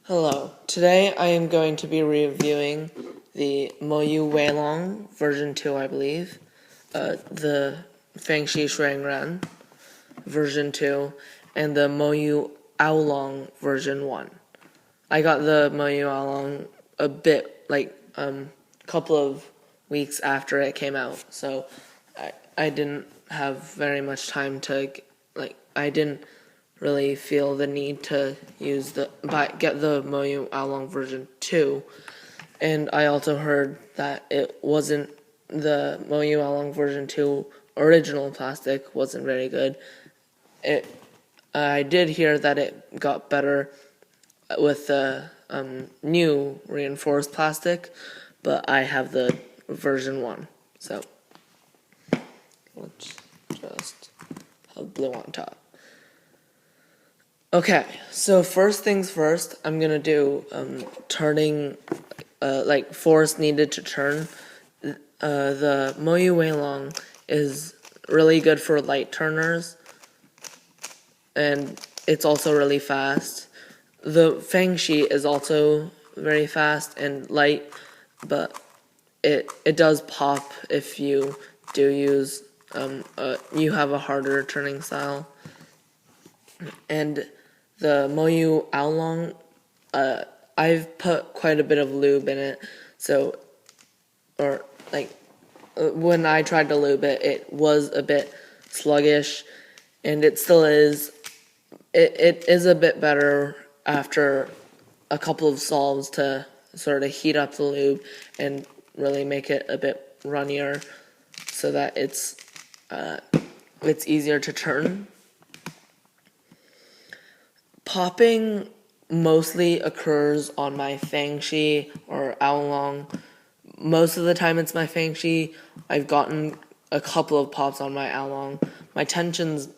Hello. Today I am going to be reviewing the Moyu Weilong version 2, I believe, the Fang Shuang version 2, and the Moyu Aolong version 1. I got the Moyu Aolong a bit, couple of weeks after it came out, so I didn't have very much time to, I didn't really feel the need to get the Moyu Aolong version 2. And I also heard that it wasn't the Moyu Aolong version 2 original plastic wasn't very good. I did hear that it got better with the new reinforced plastic, but I have the version 1. So let's just have blue on top. Okay, so first things first, I'm gonna do turning, force needed to turn. The Moyu Weilong is really good for light turners, and it's also really fast. The Fang is also very fast and light, but it does pop if you do use you have a harder turning style. And the Moyu Aolong, I've put quite a bit of lube in it, when I tried to lube it, it was a bit sluggish, and it still is. It is a bit better after a couple of solves to sort of heat up the lube and really make it a bit runnier so that it's easier to turn. Popping mostly occurs on my Fang or Aolong. Most of the time it's my Fang. I've gotten a couple of pops on my Aolong. My tensions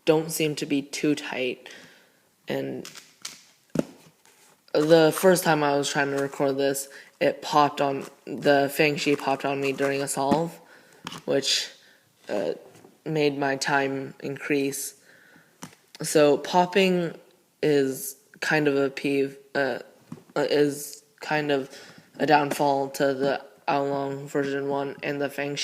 don't seem to be too tight, and the first time I was trying to record this, the Fang popped on me during a solve, which made my time increase. So popping is kind of a downfall to the Aolong version 1 and the Fang.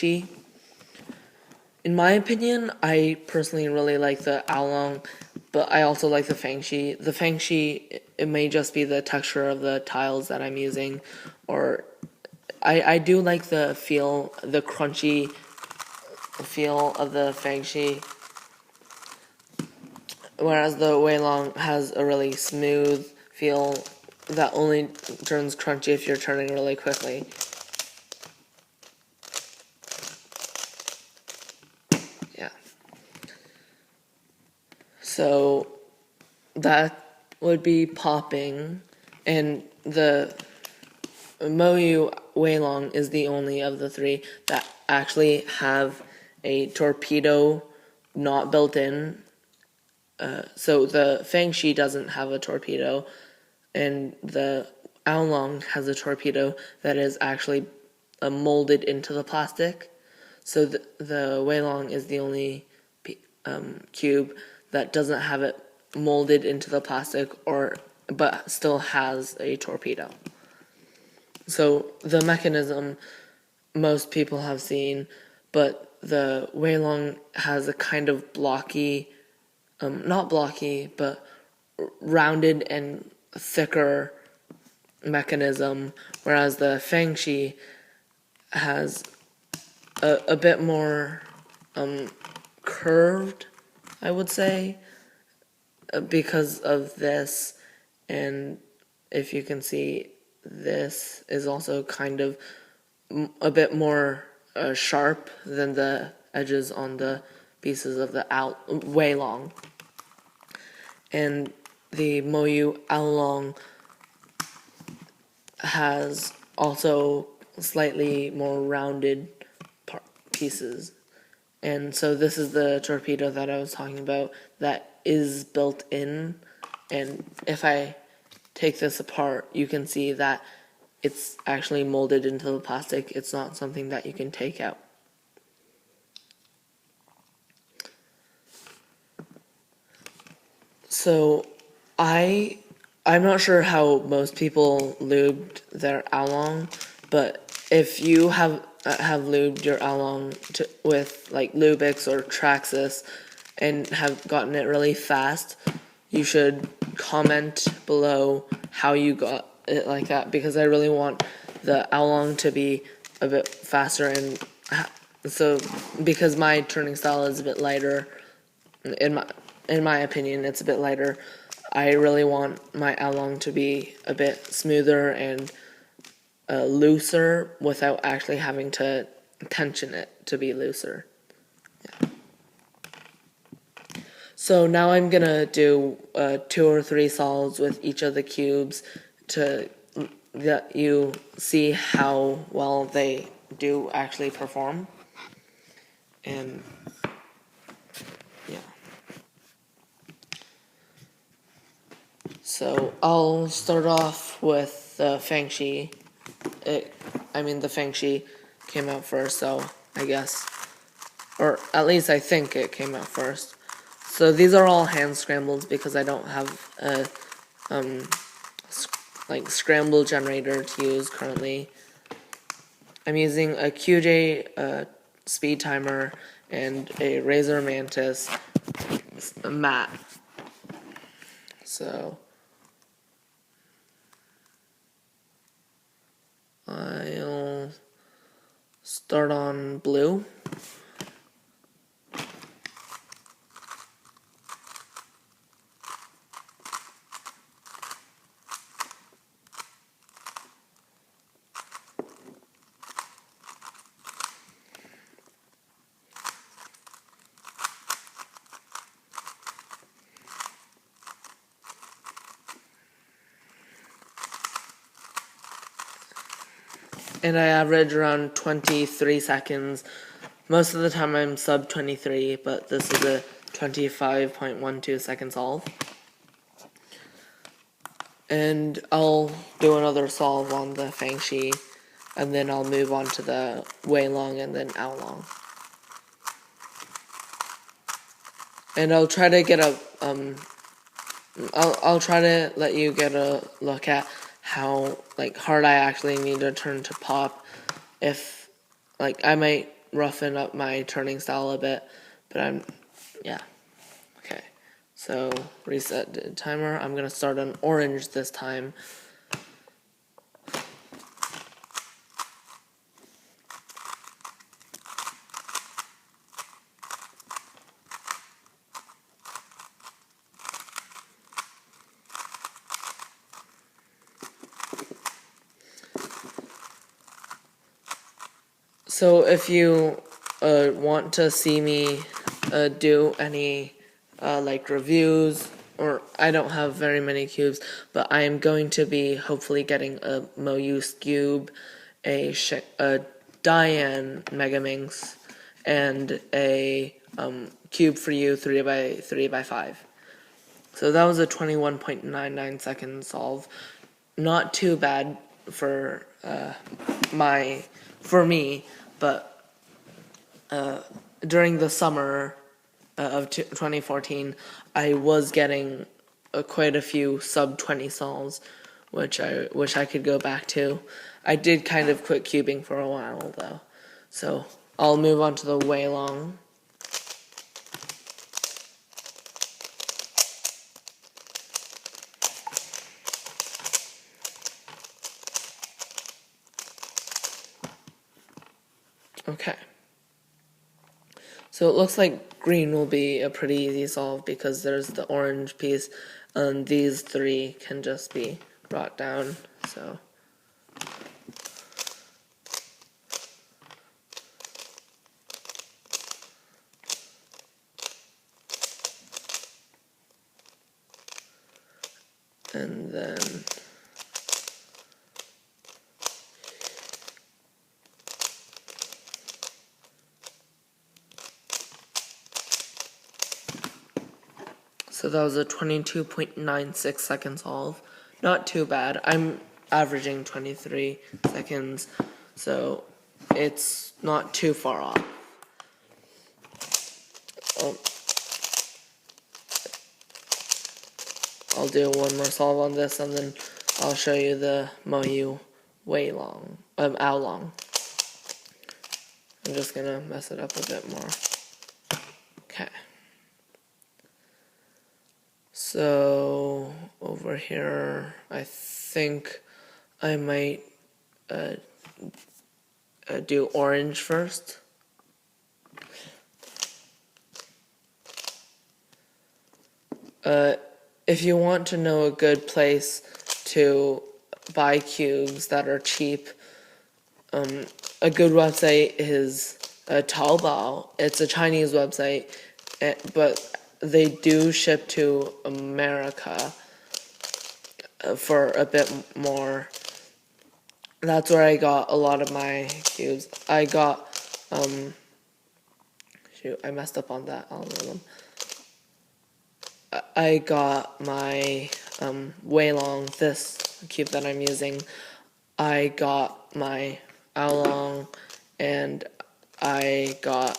In my opinion, I personally really like the Aolong, but I also like the Fang. The Fang, it may just be the texture of the tiles that I'm using, or I do like the crunchy feel of the Fang. Whereas the Weilong has a really smooth feel that only turns crunchy if you're turning really quickly. Yeah. So that would be popping, and the Moyu Weilong is the only of the three that actually have a torpedo not built in. So the Fang doesn't have a torpedo, and the Aolong has a torpedo that is actually molded into the plastic. So the Weilong is the only cube that doesn't have it molded into the plastic, but still has a torpedo. So the mechanism most people have seen, but the Weilong has a kind of blocky, not blocky, but rounded and thicker mechanism, whereas the Fang has a bit more curved, I would say, because of this. And if you can see, this is also kind of a bit more sharp than the edges on the pieces of the Weilong. And the Moyu Aolong has also slightly more rounded pieces. And so this is the torpedo that I was talking about that is built in. And if I take this apart, you can see that it's actually molded into the plastic. It's not something that you can take out. So I I'm not sure how most people lubed their Aolong, but if you have lubed your Aolong with like Lubix or Traxxas and have gotten it really fast, you should comment below how you got it like that, because I really want the Aolong to be a bit faster, and so because my turning style is a bit lighter, in my opinion, it's a bit lighter. I really want my Aolong to be a bit smoother and looser without actually having to tension it to be looser. Yeah. So now I'm gonna do 2 or 3 solids with each of the cubes to let you see how well they do actually perform. And yeah. So I'll start off with the Fang. The Fang came out first, so I guess, or at least I think it came out first. So these are all hand scrambled because I don't have a scramble generator to use currently. I'm using a QJ speed timer and a Razor Mantis mat. So I'll start on blue. And I average around 23 seconds. Most of the time I'm sub 23, but this is a 25.12 second solve. And I'll do another solve on the Fang, and then I'll move on to the Weilong and then Aolong. And I'll try to get I'll try to let you get a look at how hard I actually need to turn to pop. If I might roughen up my turning style a bit, but yeah. Okay. So reset the timer. I'm gonna start on orange this time. So if you want to see me do any reviews, or I don't have very many cubes, but I am going to be hopefully getting a Moyu cube, a Diane Megaminx, and a cube for you 3x3x5. So that was a 21.99 second solve. Not too bad for me, but during the summer of 2014, I was getting quite a few sub 20 solves, which I wish I could go back to. I did kind of quit cubing for a while though, so I'll move on to the Weilong. Okay. So it looks like green will be a pretty easy solve because there's the orange piece, and these 3 can just be brought down. So and then so that was a 22.96 second solve. Not too bad. I'm averaging 23 seconds, so it's not too far off. Oh. I'll do one more solve on this, and then I'll show you the Moyu Weilong, Aolong. I'm just gonna mess it up a bit more. Okay. So over here, I think I might do orange first. If you want to know a good place to buy cubes that are cheap, a good website is Taobao. It's a Chinese website, but they do ship to America for a bit more. That's where I got a lot of my cubes. I got, shoot, I messed up on that algorithm. I got my Weilong, this cube that I'm using. I got my Aolong, and I got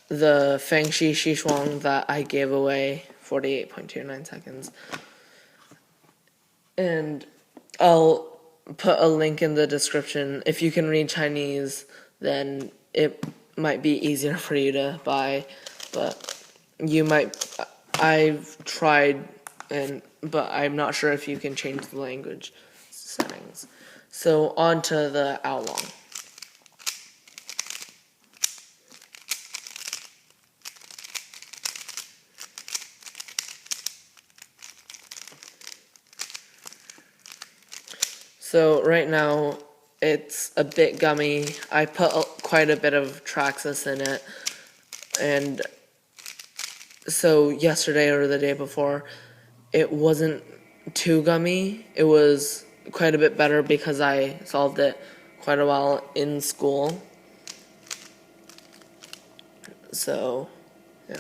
the Fang Shuang that I gave away, 48.29 seconds. And I'll put a link in the description. If you can read Chinese, then it might be easier for you to buy, but you might, I've tried, but I'm not sure if you can change the language settings. So on to the Aolong. So right now it's a bit gummy. I put quite a bit of Traxxas in it, and so yesterday or the day before, it wasn't too gummy. It was quite a bit better because I solved it quite a while in school. So, yeah.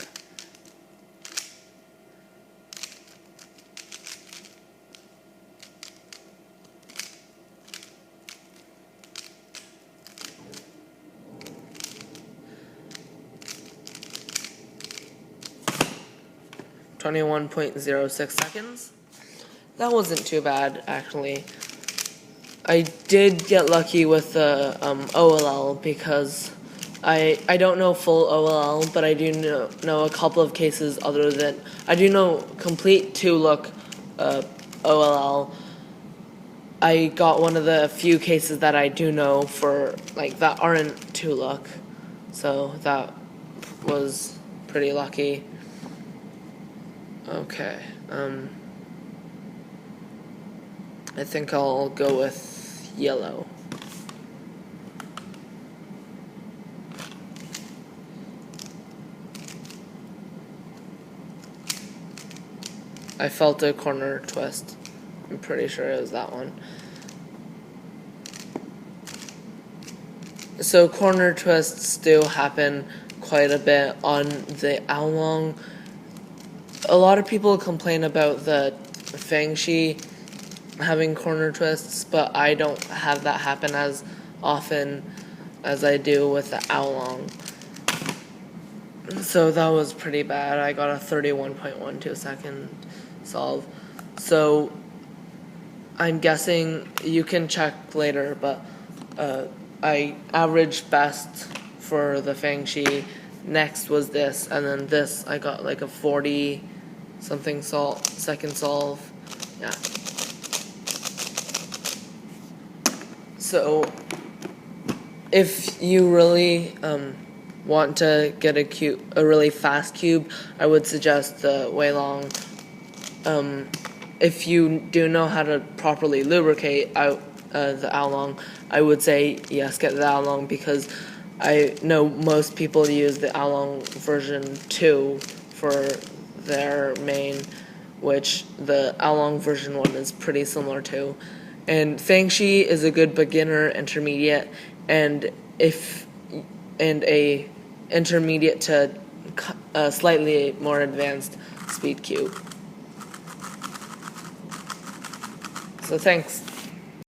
.06 seconds. That wasn't too bad, actually. I did get lucky with the OLL because I don't know full OLL, but I do know a couple of cases other than, I do know complete 2-look OLL. I got one of the few cases that I do know for, like, that aren't 2-look, so that was pretty lucky. Okay, I think I'll go with yellow. I felt a corner twist. I'm pretty sure it was that one. So corner twists do happen quite a bit on the Aolong. A lot of people complain about the Fang having corner twists, but I don't have that happen as often as I do with the Aolong. So that was pretty bad. I got a 31.12 second solve. So I'm guessing, you can check later, but I averaged best for the Fang. Next was this, and then this I got like a 40 something second solve. Yeah. So if you really want to get a really fast cube, I would suggest the Weilong. If you do know how to properly lubricate out the Aolong, I would say yes, get the Aolong, because I know most people use the Aolong version 2 for their main, which the Aolong version 1 is pretty similar to. And Fang is a good beginner intermediate, and a intermediate to slightly more advanced speed cube. So thanks.